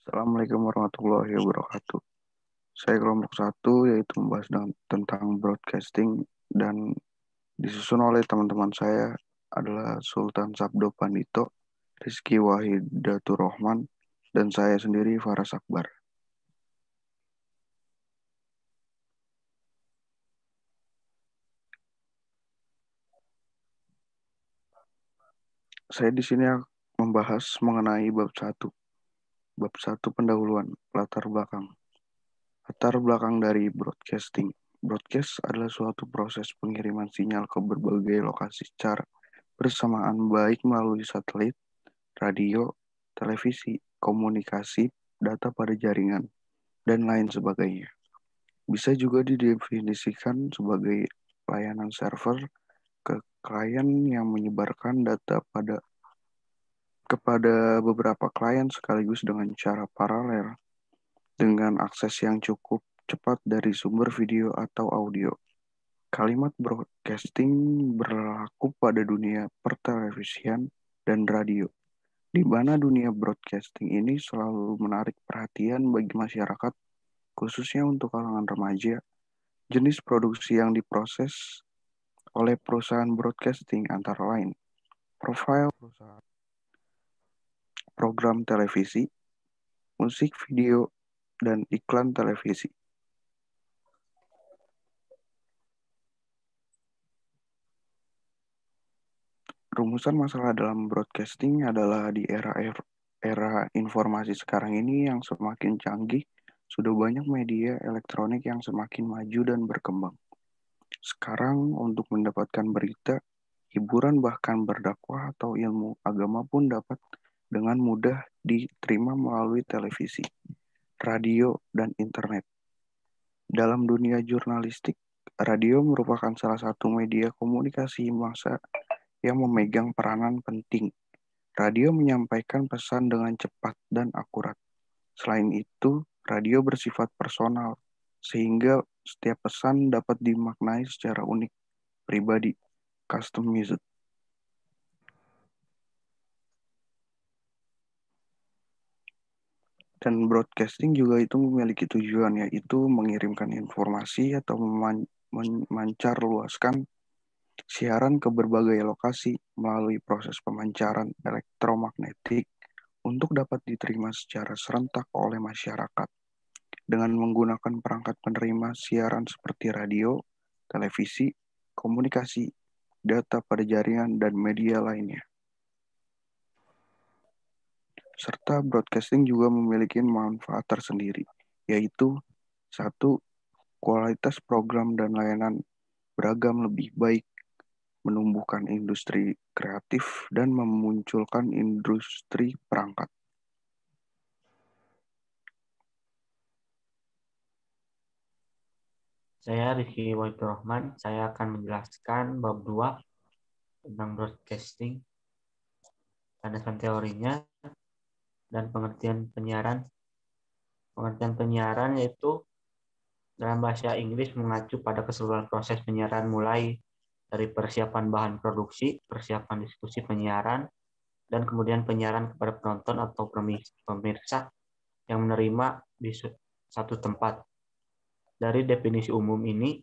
Assalamualaikum warahmatullahi wabarakatuh. Saya kelompok satu yaitu membahas tentang broadcasting dan disusun oleh teman-teman saya adalah Sultan Sabdo Pandito, Rizky Wahidatur Rahman, dan saya sendiri Faras Akbar. Saya di sini membahas mengenai bab satu pendahuluan, latar belakang. Latar belakang dari broadcasting. Broadcast adalah suatu proses pengiriman sinyal ke berbagai lokasi secara bersamaan baik melalui satelit, radio, televisi, komunikasi, data pada jaringan, dan lain sebagainya. Bisa juga didefinisikan sebagai layanan server ke klien yang menyebarkan data kepada beberapa klien sekaligus dengan cara paralel dengan akses yang cukup cepat dari sumber video atau audio. Kalimat broadcasting berlaku pada dunia pertelevisian dan radio, di mana dunia broadcasting ini selalu menarik perhatian bagi masyarakat, khususnya untuk kalangan remaja. Jenis produksi yang diproses oleh perusahaan broadcasting antara lain profil perusahaan, program televisi, musik video, dan iklan televisi. Rumusan masalah dalam broadcasting adalah di era informasi sekarang ini yang semakin canggih, sudah banyak media elektronik yang semakin maju dan berkembang. Sekarang untuk mendapatkan berita, hiburan bahkan berdakwah atau ilmu agama pun dapat dengan mudah diterima melalui televisi, radio, dan internet. Dalam dunia jurnalistik, radio merupakan salah satu media komunikasi massa yang memegang peranan penting. Radio menyampaikan pesan dengan cepat dan akurat. Selain itu, radio bersifat personal, sehingga setiap pesan dapat dimaknai secara unik, pribadi, customized. Dan broadcasting juga itu memiliki tujuan, yaitu mengirimkan informasi atau memancar luaskan siaran ke berbagai lokasi melalui proses pemancaran elektromagnetik untuk dapat diterima secara serentak oleh masyarakat dengan menggunakan perangkat penerima siaran seperti radio, televisi, komunikasi, data pada jaringan, dan media lainnya. Serta broadcasting juga memiliki manfaat tersendiri, yaitu satu, kualitas program dan layanan beragam lebih baik, menumbuhkan industri kreatif, dan memunculkan industri perangkat. Saya Rizky Wahidatur Rahman, saya akan menjelaskan bab 2 tentang broadcasting, landasan teorinya, dan pengertian penyiaran. Pengertian penyiaran yaitu dalam bahasa Inggris mengacu pada keseluruhan proses penyiaran mulai dari persiapan bahan produksi, persiapan diskusi penyiaran, dan kemudian penyiaran kepada penonton atau pemirsa yang menerima di satu tempat. Dari definisi umum ini,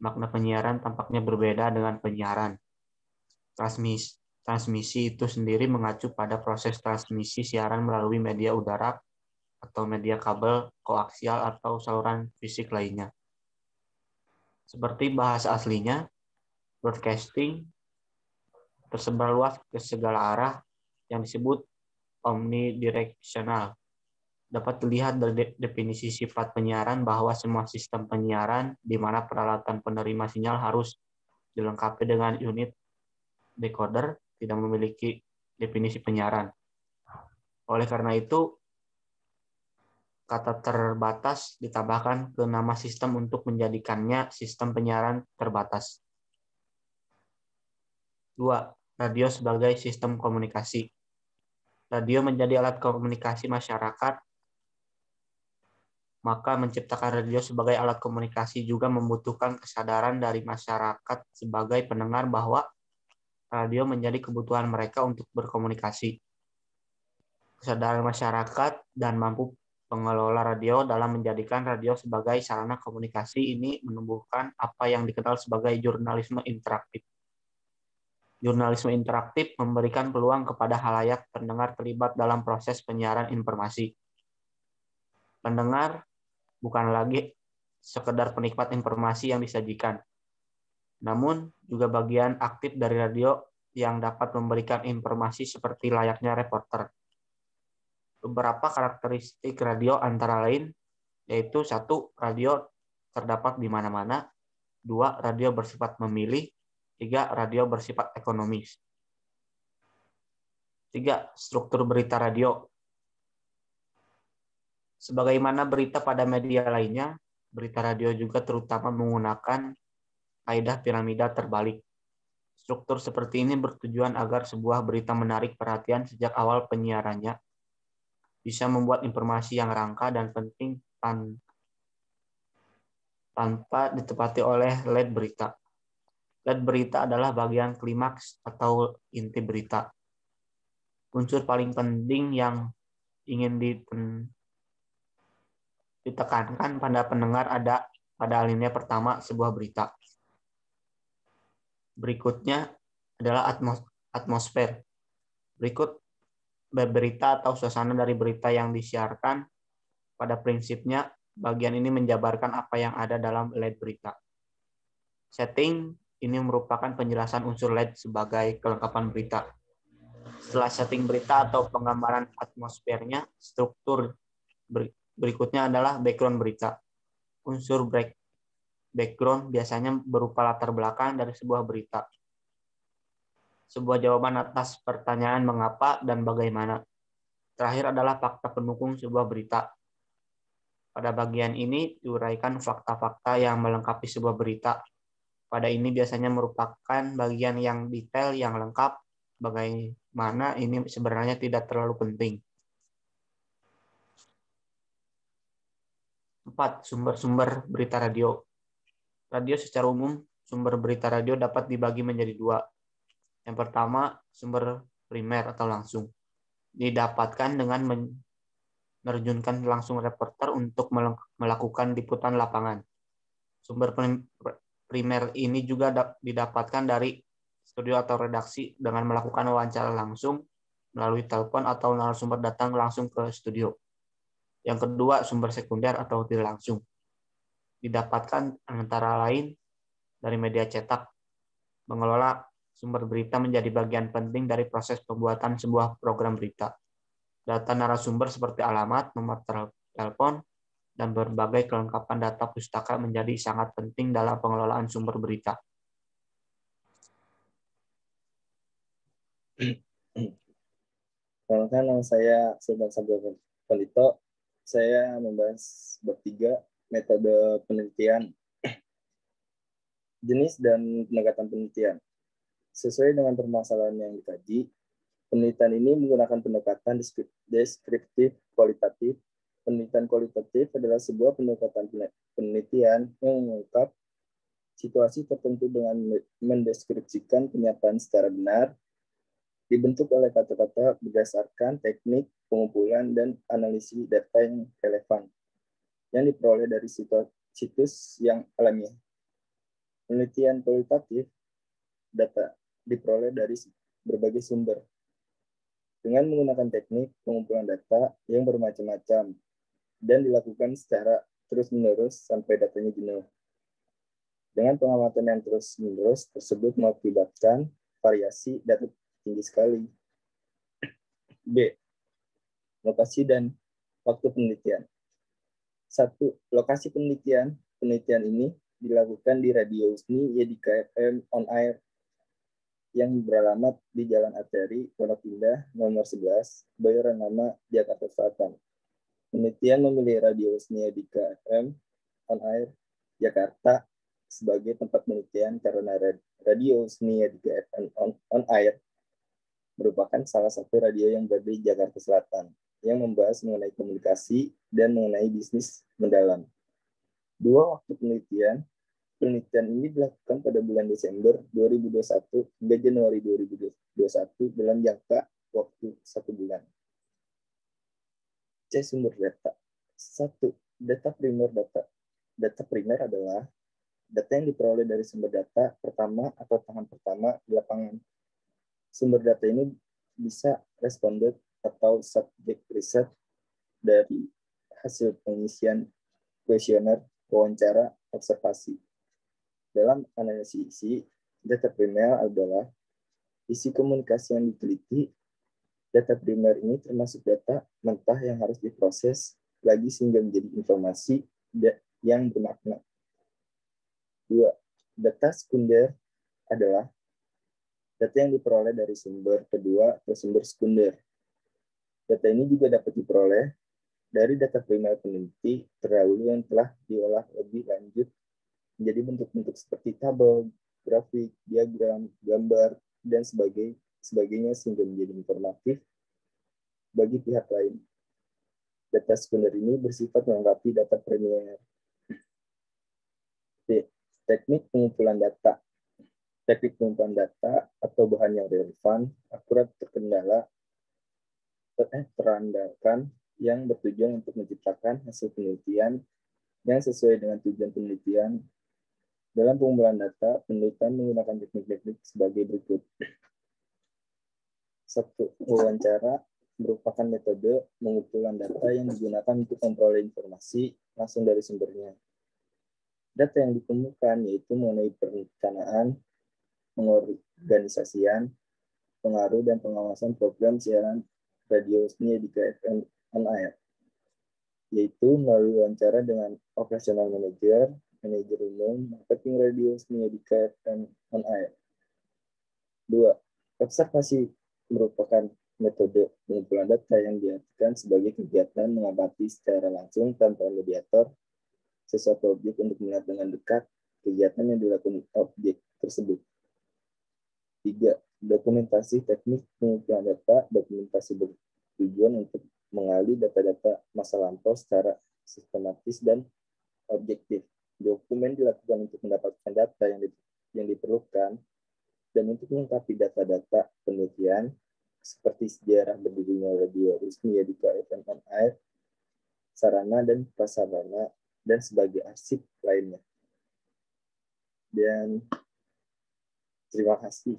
makna penyiaran tampaknya berbeda dengan penyiaran. Transmisi itu sendiri mengacu pada proses transmisi siaran melalui media udara atau media kabel, koaksial, atau saluran fisik lainnya. Seperti bahasa aslinya, broadcasting tersebar luas ke segala arah yang disebut omnidirectional. Dapat dilihat dari definisi sifat penyiaran bahwa semua sistem penyiaran di mana peralatan penerima sinyal harus dilengkapi dengan unit decoder tidak memiliki definisi penyiaran. Oleh karena itu, kata terbatas ditambahkan ke nama sistem untuk menjadikannya sistem penyiaran terbatas. 2. Radio sebagai sistem komunikasi. Radio menjadi alat komunikasi masyarakat, maka menciptakan radio sebagai alat komunikasi juga membutuhkan kesadaran dari masyarakat sebagai pendengar bahwa radio menjadi kebutuhan mereka untuk berkomunikasi. kesadaran masyarakat, dan mampu pengelola radio dalam menjadikan radio sebagai sarana komunikasi ini menumbuhkan apa yang dikenal sebagai jurnalisme interaktif. Jurnalisme interaktif memberikan peluang kepada halayak pendengar terlibat dalam proses penyiaran informasi. Pendengar bukan lagi sekedar penikmat informasi yang disajikan, namun juga bagian aktif dari radio yang dapat memberikan informasi seperti layaknya reporter. Beberapa karakteristik radio antara lain yaitu 1. Radio terdapat di mana-mana, 2. Radio bersifat memilih, 3. Radio bersifat ekonomis. 3. Struktur berita radio. Sebagaimana berita pada media lainnya, berita radio juga terutama menggunakan kaidah piramida terbalik. Struktur seperti ini bertujuan agar sebuah berita menarik perhatian sejak awal penyiarannya, bisa membuat informasi yang rangka dan penting tanpa ditepati oleh lead berita. Lead berita adalah bagian klimaks atau inti berita. Unsur paling penting yang ingin ditekankan pada pendengar ada pada alinea pertama sebuah berita. Berikutnya adalah atmosfer. Berikut berita atau suasana dari berita yang disiarkan. Pada prinsipnya, bagian ini menjabarkan apa yang ada dalam lead berita. Setting ini merupakan penjelasan unsur lead sebagai kelengkapan berita. Setelah setting berita atau penggambaran atmosfernya, struktur berikutnya adalah background berita. Unsur background biasanya berupa latar belakang dari sebuah berita. Sebuah jawaban atas pertanyaan mengapa dan bagaimana. Terakhir adalah fakta pendukung sebuah berita. Pada bagian ini diuraikan fakta-fakta yang melengkapi sebuah berita. Pada ini biasanya merupakan bagian yang detail yang lengkap, bagaimana ini sebenarnya tidak terlalu penting. 4. Sumber-sumber berita radio. Radio secara umum, sumber berita radio dapat dibagi menjadi 2. Yang pertama, sumber primer atau langsung. Didapatkan dengan menerjunkan langsung reporter untuk melakukan liputan lapangan. Sumber primer ini juga didapatkan dari studio atau redaksi dengan melakukan wawancara langsung melalui telepon atau narasumber datang langsung ke studio. Yang kedua, sumber sekunder atau tidak langsung. Didapatkan antara lain dari media cetak. Mengelola sumber berita menjadi bagian penting dari proses pembuatan sebuah program berita. Data narasumber seperti alamat, nomor telepon, dan berbagai kelengkapan data pustaka menjadi sangat penting dalam pengelolaan sumber berita. Perkenalkan, nama saya Sultan Sabdo Pelito. Saya membahas bab 3, metode penelitian, jenis dan pendekatan penelitian. Sesuai dengan permasalahan yang dikaji, penelitian ini menggunakan pendekatan deskriptif kualitatif. Penelitian kualitatif adalah sebuah pendekatan penelitian yang mengungkap situasi tertentu dengan mendeskripsikan kenyataan secara benar, dibentuk oleh kata-kata berdasarkan teknik pengumpulan dan analisis data yang relevan yang diperoleh dari situs yang alamiah. Penelitian kualitatif, data diperoleh dari berbagai sumber dengan menggunakan teknik pengumpulan data yang bermacam-macam dan dilakukan secara terus-menerus sampai datanya jenuh. Dengan pengamatan yang terus-menerus tersebut mengakibatkan variasi data tinggi sekali. B. Lokasi dan waktu penelitian. 1. Lokasi penelitian. Penelitian ini dilakukan di Radio USNI YDK FM on air yang beralamat di Jalan Arteri, Pondok Indah, nomor 11, Bayoran Lama, Jakarta Selatan. Penelitian memilih Radio USNI YDK FM on air Jakarta sebagai tempat penelitian karena Radio USNI YDK FM on air merupakan salah satu radio yang berada di Jakarta Selatan yang membahas mengenai komunikasi dan mengenai bisnis mendalam. 2. Waktu penelitian. Penelitian ini dilakukan pada bulan Desember 2021 hingga Januari 2021 dalam jangka waktu 1 bulan. C. Sumber data. 1. Data primer data. Data primer adalah data yang diperoleh dari sumber data pertama atau tangan pertama di lapangan. Sumber data ini bisa responded atau subjek riset dari hasil pengisian kuesioner, wawancara, observasi. Dalam analisis isi, data primer adalah isi komunikasi yang diteliti. Data primer ini termasuk data mentah yang harus diproses lagi sehingga menjadi informasi yang bermakna. 2. Data sekunder adalah data yang diperoleh dari sumber kedua atau sumber sekunder. Data ini juga dapat diperoleh dari data primer peneliti terdahulu yang telah diolah lebih lanjut menjadi bentuk-bentuk seperti tabel, grafik, diagram, gambar, dan sebagainya sehingga menjadi informatif bagi pihak lain. Data sekunder ini bersifat melengkapi data primer. Teknik pengumpulan data. Teknik pengumpulan data atau bahan yang relevan, akurat, terandalkan yang bertujuan untuk menciptakan hasil penelitian yang sesuai dengan tujuan penelitian. Dalam pengumpulan data, penelitian menggunakan teknik-teknik sebagai berikut. 1. Wawancara merupakan metode pengumpulan data yang digunakan untuk memperoleh informasi langsung dari sumbernya. Data yang ditemukan yaitu mengenai perencanaan, pengorganisasian, pengaruh dan pengawasan program siaran radio Senyedika FM on Air, yaitu melalui wawancara dengan operasional manager, manajer umum, marketing radio Senyedika FM on Air. 2. Observasi merupakan metode pengumpulan data yang diartikan sebagai kegiatan mengamati secara langsung tanpa mediator sesuatu objek untuk melihat dengan dekat kegiatan yang dilakukan objek tersebut. 3. Dokumentasi teknik pengumpulan data. Dokumentasi bertujuan untuk mengali data-data masa lampau secara sistematis dan objektif. Dokumen dilakukan untuk mendapatkan data yang diperlukan dan untuk melengkapi data-data penelitian seperti sejarah berdirinya radio Senyedika FM on Air, sarana dan prasarana, dan sebagai arsip lainnya. Dan terima kasih.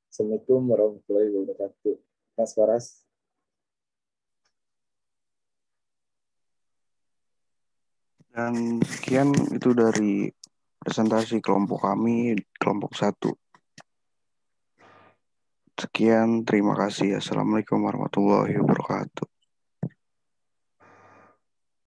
Assalamualaikum warahmatullahi wabarakatuh. Mas Faras. Dan sekian itu dari presentasi kelompok kami, kelompok 1. Sekian, terima kasih. Assalamualaikum warahmatullahi wabarakatuh.